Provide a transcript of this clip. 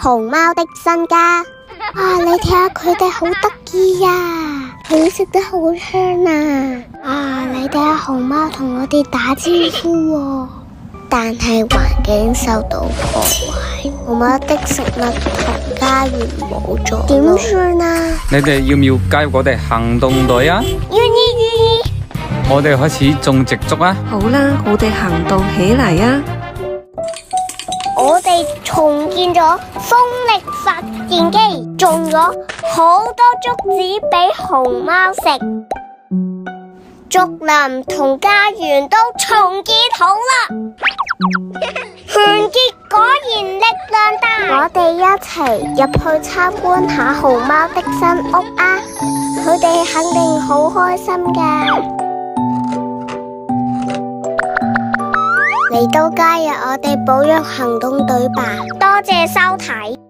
熊貓的新家。你睇下佢哋好得意呀，佢食得好香啊！你睇下熊貓同我哋打招呼喎，但係環境受到破壞，熊貓的食物同家園冇咗，點算啊？你哋要唔要加入我哋行動隊啊？願意。我哋開始種植竹啊！好啦，我哋行動起嚟啊！我哋重建咗風力發電機，種咗好多竹子俾熊貓食，竹林同家園都重建好啦。團結果然力量大，我哋一齊入去參觀下熊貓的新屋啊！佢哋肯定好開心噶。嚟到加入我哋保育行動隊吧！多謝收睇。